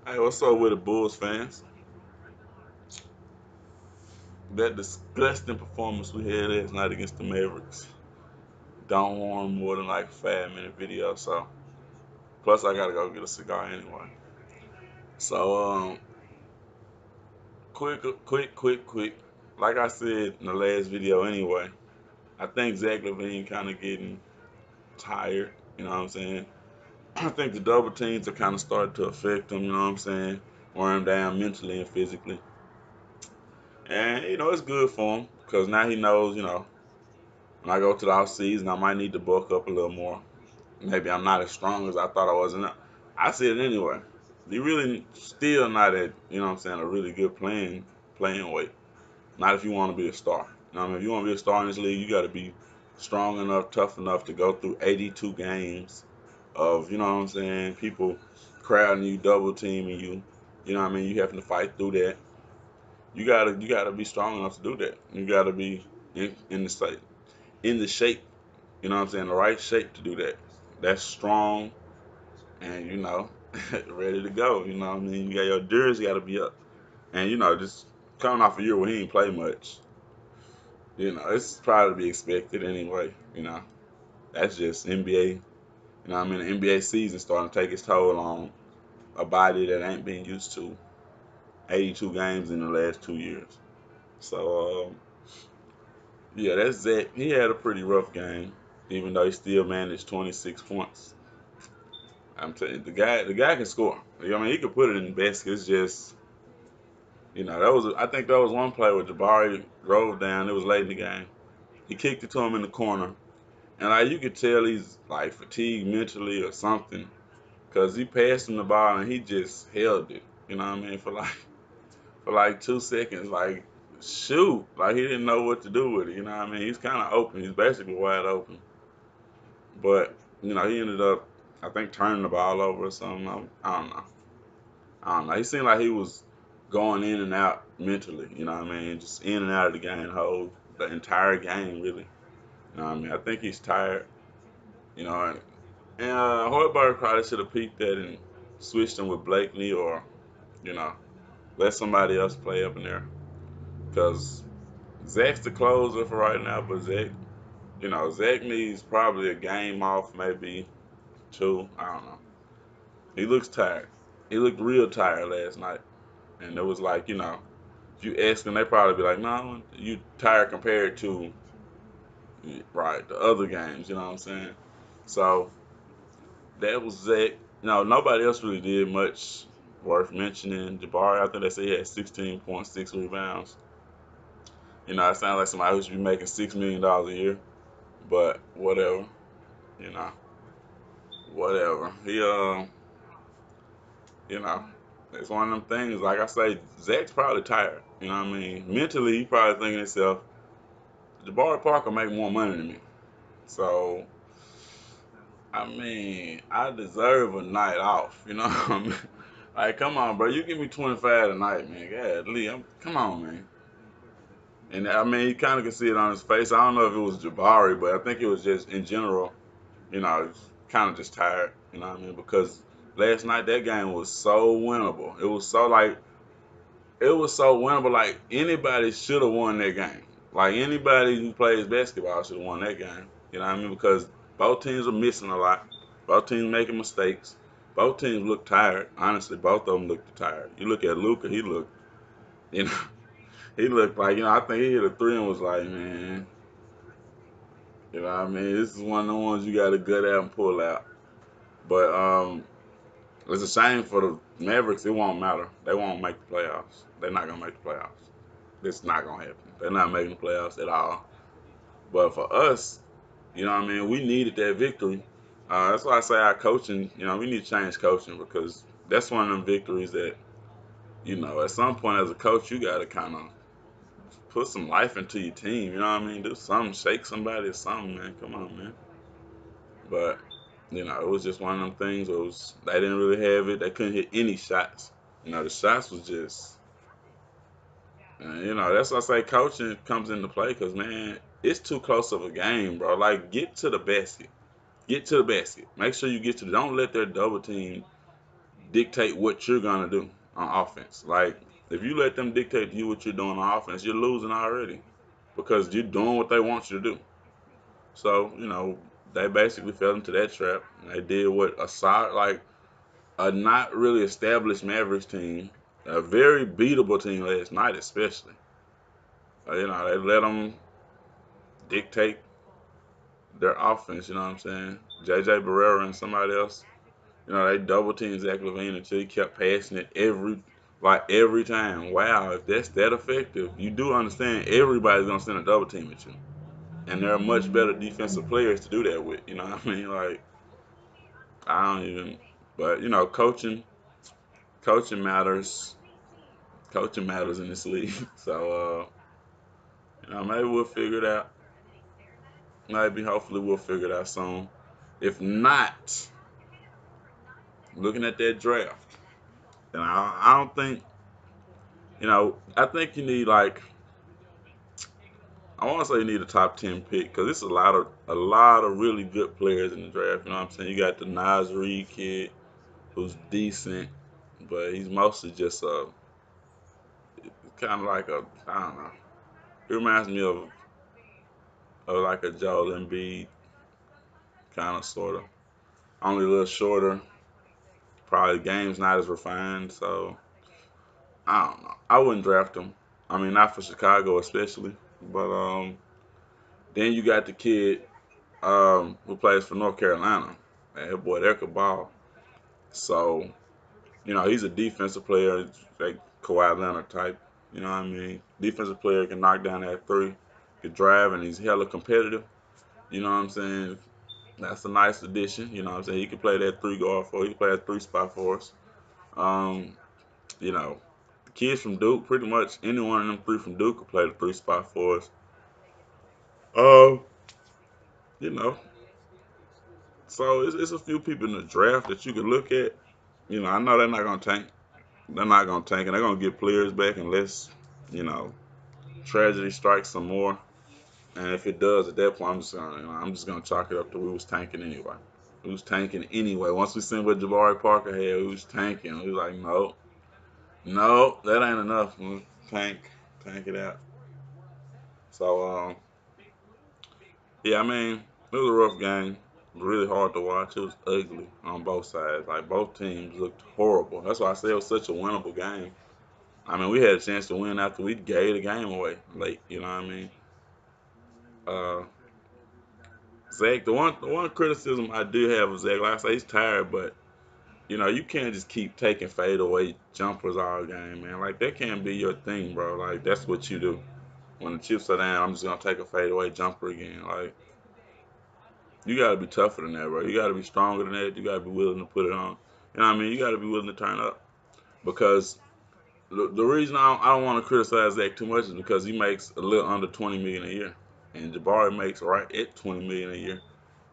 Hey, what's up with the Bulls fans? That disgusting performance we had last night against the Mavericks don't want more than like a 5 minute video. So plus I gotta go get a cigar anyway. So quick. Like I said in the last video anyway, I think Zach LaVine kind of getting tired. You know what I'm saying? I think the double teams are kind of starting to affect him. You know what I'm saying? Wear him down mentally and physically. And it's good for him because now he knows. When I go to the off season, I might need to bulk up a little more. Maybe I'm not as strong as I thought I was. And I said it anyway. You really still not at, what I'm saying, a really good playing weight. Not if you want to be a star. I mean, if you want to be a star in this league, you got to be strong enough, tough enough to go through 82 games of, what I'm saying, people crowding you, double teaming you. You know what I mean? You having to fight through that. You gotta be strong enough to do that. You gotta be in the shape. You know what I'm saying? The right shape to do that. That's strong and ready to go. You know what I mean? You got your endurance got to be up. And just coming off a year where he ain't play much, it's probably to be expected anyway. That's just NBA. I mean, the NBA season starting to take its toll on a body that ain't been used to 82 games in the last 2 years. So, yeah, that's Zach. He had a pretty rough game, even though he still managed 26 points. I'm telling you, the guy can score. I mean, he could put it in the basket. It's just, I think that was one play where Jabari drove down. It was late in the game. He kicked it to him in the corner, and like you could tell he's like fatigued mentally or something, cause he passed him the ball and he just held it. You know what I mean? For like 2 seconds, like shoot, like he didn't know what to do with it. You know what I mean? He's kind of open. He's basically wide open, but he ended up, I think, turning the ball over or something. I don't know. I don't know. He seemed like he was going in and out mentally. You know what I mean? Just in and out of the game, the entire game, really. You know what I mean? I think he's tired. And Hoiberg probably should have peaked that and switched him with Blakely, or you know let somebody else play up in there, because Zach's the closer for right now. But Zach needs probably a game off, maybe two. I don't know. He looks tired. He looked real tired last night, and it was like, if you ask them, they probably be like, "No, you tired compared to right the other games." You know what I'm saying? So that was Zach. Nobody else really did much worth mentioning. Jabari, I think they say he had 16.6 rebounds. It sounds like somebody who should be making $6 million a year, but whatever. You know, whatever. You know, it's one of them things. Like I say, Zach's probably tired. You know what I mean? Mentally, he probably thinking to himself, Jabari Parker make more money than me. So, I mean, I deserve a night off. You know what I mean? Like, come on, bro. You give me 25 tonight, man. God, Lee, come on, man. And I mean, you kind of can see it on his face. I don't know if it was Jabari, but I think it was just in general, kind of just tired. You know what I mean? Because last night that game was so winnable. It was so winnable. Like anybody should have won that game. Like anybody who plays basketball should have won that game. You know what I mean? Because both teams are missing a lot. Both teams making mistakes. Both teams look tired. Honestly, both of them looked tired. You look at Luka, you know, he looked like, I think he hit a three and was like, man, what I mean? This is one of the ones you got to gut out and pull out. But it's a shame for the Mavericks. It won't matter. They won't make the playoffs. They're not gonna make the playoffs. It's not gonna happen. They're not making the playoffs at all. But for us, what I mean, we needed that victory. That's why I say our coaching. We need to change coaching, because that's one of them victories that at some point as a coach you got to kind of put some life into your team. You know what I mean? Do something, shake somebody or something, man. Come on, man. But it was just one of them things where they didn't really have it. They couldn't hit any shots. The shots was just, that's why I say coaching comes into play, because man, it's too close of a game, bro. Like, get to the basket. Get to the basket. Make sure you get to. Don't let their double team dictate what you're gonna do on offense. Like if you let them dictate to you what you're doing on offense, you're losing already because you're doing what they want you to do. So they basically fell into that trap. They did what a solid, like a not really established Mavericks team, a very beatable team last night, especially. They let them dictate their offense. You know what I'm saying? JJ Barrera and somebody else. They double teamed Zach Levine until he kept passing it every time. Wow, if that's that effective, you do understand everybody's gonna send a double team at you, and there are much better defensive players to do that with. You know what I mean? Like I don't even. But coaching matters. Coaching matters in this league. So maybe we'll figure it out. Maybe hopefully we'll figure it out soon. If not, looking at that draft, then I don't think I think you need like I want to say you need a top 10 pick because it's a lot of really good players in the draft. You know what I'm saying? You got the Nas Reed kid who's decent, but he's mostly just kind of like a I don't know. He reminds me of like a Joel Embiid kind of sort of. Only a little shorter. Probably the game's not as refined, so I don't know. I wouldn't draft him. I mean, not for Chicago especially. But then you got the kid who plays for North Carolina. Man, that boy, that could ball. So he's a defensive player, like Kawhi Leonard type. You know what I mean? Defensive player can knock down that three, can drive, and he's hella competitive. You know what I'm saying? That's a nice addition. You know what I'm saying? He can play that three guard for. He can play that three spot for us. Um, you know, the kids from Duke, pretty much any one of them three from Duke could play the three spot for us. Um, you know, so it's a few people in the draft that you can look at. I know they're not gonna tank. They're not gonna tank, and they're gonna get players back unless you know tragedy strikes some more. And if it does, at that point, I'm just gonna chalk it up to we was tanking anyway. We was tanking anyway. Once we seen what Jabari Parker had, we was tanking. We was like, no, no, that ain't enough. Tank it out. So yeah, I mean, it was a rough game. It was really hard to watch. It was ugly on both sides. Like both teams looked horrible. That's why I said it was such a winnable game. I mean, we had a chance to win after we gave the game away late. You know what I mean? Uh, Zach, the one criticism I do have of Zach, like I say, he's tired, but you can't just keep taking fadeaway jumpers all game, man. Like that can't be your thing, bro. Like that's what you do. When the chips are down, I'm just gonna take a fadeaway jumper again. Like you gotta be tougher than that, bro. You gotta be stronger than that. You gotta be willing to put it on. You know what I mean? You gotta be willing to turn up because the reason I don't want to criticize Zach too much is because he makes a little under 20 million a year, and Jabari makes right at 20 million a year,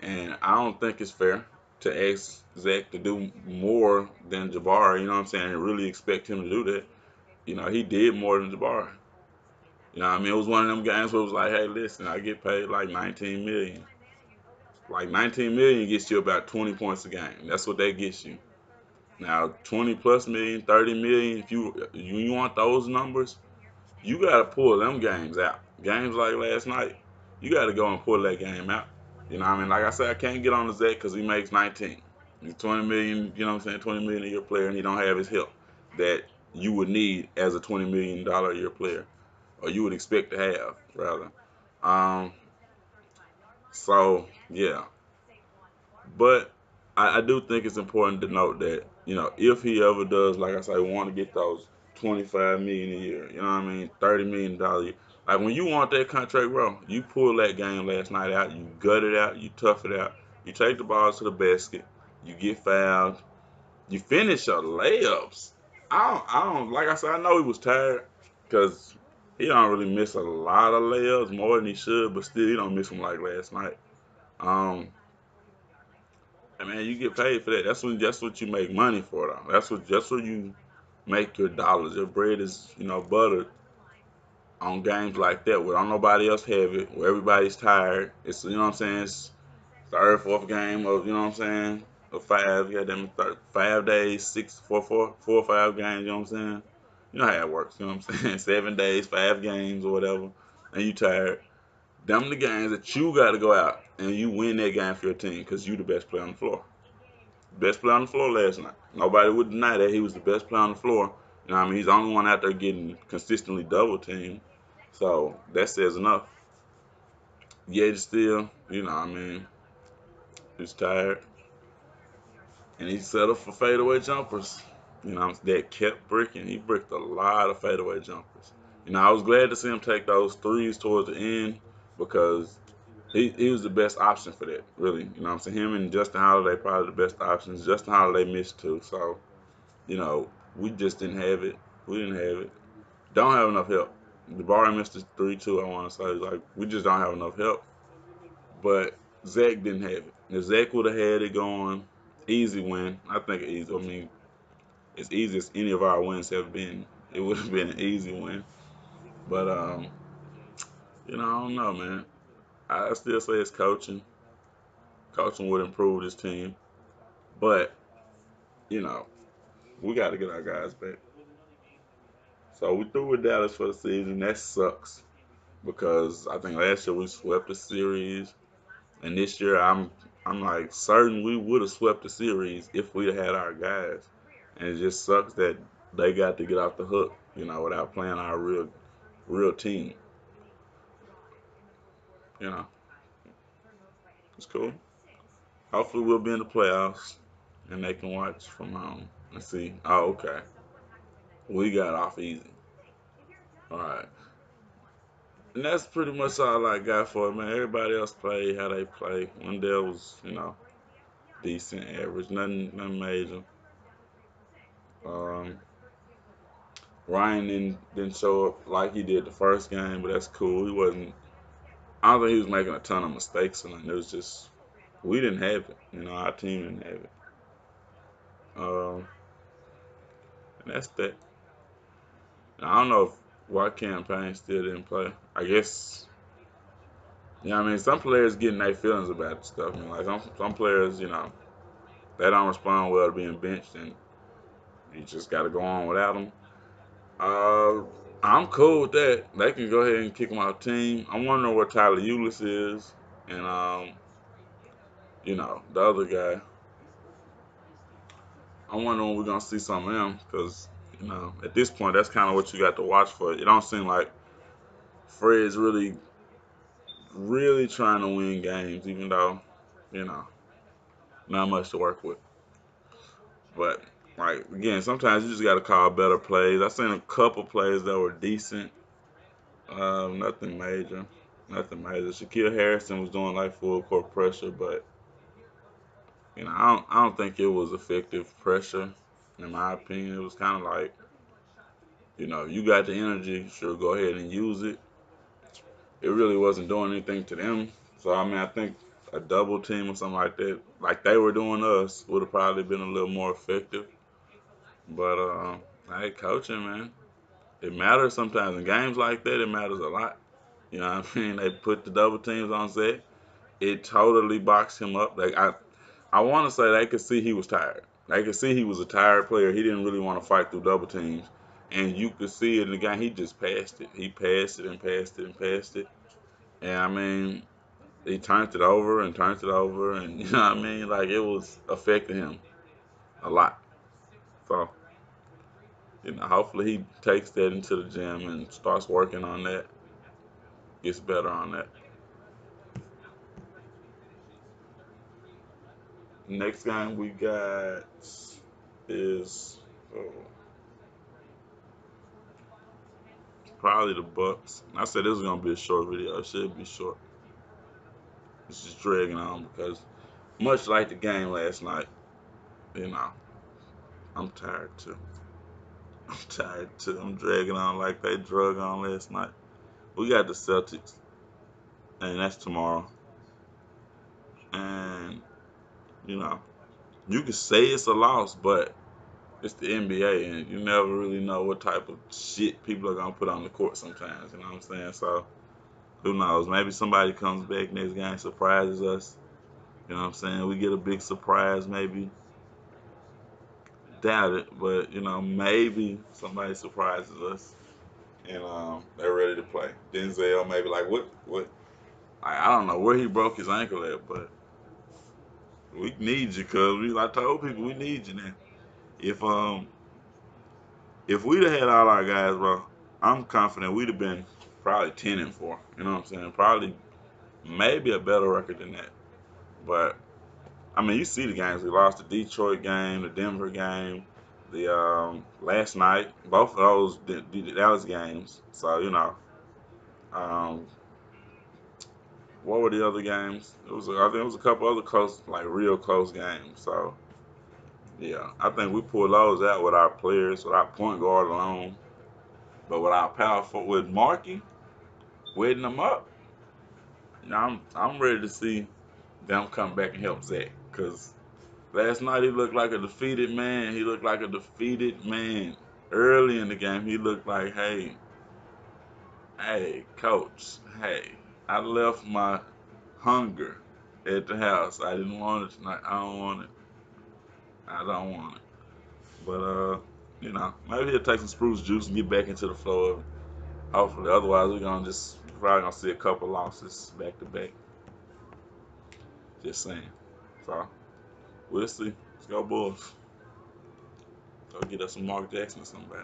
and I don't think it's fair to ask Zach to do more than Jabari. You know what I'm saying? And really expect him to do that. He did more than Jabari. What I mean? It was one of them games where it was like, hey, listen, I get paid like 19 million. Like 19 million gets you about 20 points a game. That's what that gets you. Now 20 plus million, 30 million. If you want those numbers, you got to pull them games out. Games like last night, you got to go and pull that game out. You know what I mean? Like I said, I can't get on the Zach because he makes 19. He's 20 million, you know what I'm saying, 20 million a year player, and he don't have his help that you would need as a $20 million a year player, or you would expect to have, rather. Um, so, yeah. But I do think it's important to note that, if he ever does, like I say, want to get those 25 million a year, you know what I mean, $30 million. Like when you want that contract, bro, you pull that game last night out, you gut it out, you tough it out, you take the balls to the basket, you get fouled, you finish your layups. I don't like I said, I know he was tired because he don't really miss a lot of layups more than he should, but still he don't miss them like last night. Um, and man, you get paid for that. That's what you make money for though. That's what you make your dollars. Your bread is, buttered on games like that where don't nobody else have it, where everybody's tired. It's, you know what I'm saying? It's third, fourth game of, you know what I'm saying? or five, goddamn, 5 days, 4 or 5 games. You know what I'm saying? You know how it works. You know what I'm saying? 7 days, 5 games, or whatever, and you tired. Them the games that you got to go out and you win that game for your team because you the best player on the floor. Best player on the floor last night. Nobody would deny that he was the best player on the floor. You know what I mean? He's the only one out there getting consistently double teamed. So that says enough. Yet still, you know what I mean, he's tired. And he settled for fadeaway jumpers. You know, that kept bricking. He bricked a lot of fadeaway jumpers. You know, I was glad to see him take those threes towards the end because he was the best option for that, really. You know what I'm saying? Him and Justin Holiday probably the best options. Justin Holiday missed too, so, you know, we just didn't have it. We didn't have it. Don't have enough help. The bar missed the three too, I want to say. Like, we just don't have enough help. But Zach didn't have it. If Zach would have had it going, easy win. I think easy. I mean, as easy as any of our wins have been, it would have been an easy win. But I don't know, man. I still say it's coaching. Coaching would improve this team, but you know, we got to get our guys back. So we threw with Dallas for the season. That sucks because I think last year we swept the series, and this year I'm like certain we would have swept the series if we'd had our guys. And it just sucks that they got to get off the hook, without playing our real team. You know, it's cool. Hopefully we'll be in the playoffs and they can watch from home and see. Oh, okay, we got off easy. All right, and that's pretty much all I got for it, man. Everybody else played how they play. Wendell was, decent, average, nothing major. Um, Ryan didn't show up like he did the first game, but that's cool. He wasn't. I don't think he was making a ton of mistakes or nothing. It was just we didn't have it. Our team didn't have it. And that's that. Now, I don't know if why campaign still didn't play. I guess. I mean, some players getting their feelings about the stuff. I mean, like some players, they don't respond well to being benched, and you just got to go on without them. Uh, I'm cool with that. They can go ahead and kick him out the team. I'm wondering where Tyler Eulis is, and the other guy. I'm wondering when we're gonna see some of them, because at this point, that's kind of what you got to watch for. It don't seem like Fred's really, really trying to win games, even though, you know, not much to work with. But like again, sometimes you just got to call better plays. I seen a couple plays that were decent. Nothing major. Nothing major. Shaquille Harrison was doing like full court pressure, but I don't think it was effective pressure. In my opinion, it was kind of like, you got the energy, sure, go ahead and use it. It really wasn't doing anything to them. So I mean, I think a double team or something like that, like they were doing us, would have probably been a little more effective. But hey, coaching, man, it matters sometimes in games like that. It matters a lot. You know what I mean? They put the double teams on Zach. It totally boxed him up. Like I want to say they could see he was tired. They could see he was a tired player. He didn't really want to fight through double teams, and you could see it in the game. He just passed it. He passed it and passed it and passed it. And I mean, he turned it over and turned it over, and you know what I mean. Like it was affecting him a lot. So hopefully he takes that into the gym and starts working on that. Gets better on that. Next game we got is oh, probably the Bucks. I said this was gonna be a short video. It should be short. It's just dragging on because much like the game last night, you know, I'm tired too. I'm tired too. I'm dragging on like they drug on last night. We got the Celtics, and that's tomorrow. And you know, you can say it's a loss, but it's the NBA, and you never really know what type of shit people are gonna put on the court sometimes. You know what I'm saying? So who knows? Maybe somebody comes back next game, surprises us. You know what I'm saying? We get a big surprise, maybe. Doubt it, but maybe somebody surprises us and they're ready to play. Denzel maybe like what I don't know where he broke his ankle at, but we need you, cause I told people we need you now. If if we'd have had all our guys, bro, I'm confident we'd have been probably 10-4. You know what I'm saying? Probably maybe a better record than that. But I mean, you see the games we lost: the Detroit game, the Denver game, the last night. Both of those the Dallas games. So um, what were the other games? I think it was a couple other close, like real close games. So yeah, I think we pulled those out with our players, with our point guard alone, but with our power forward, with Markey, wetting them up. I'm ready to see them come back and help Zach, because last night he looked like a defeated man. He looked like a defeated man. Early in the game, he looked like, hey, coach, hey, I left my hunger at the house. I didn't want it tonight. I don't want it. I don't want it. But maybe he'll take some spruce juice and get back into the flow of it. Hopefully. Otherwise, we're probably gonna see a couple losses back to back. Just saying. So we'll see. Let's go Bulls. Go get us some Mark Jackson or somebody.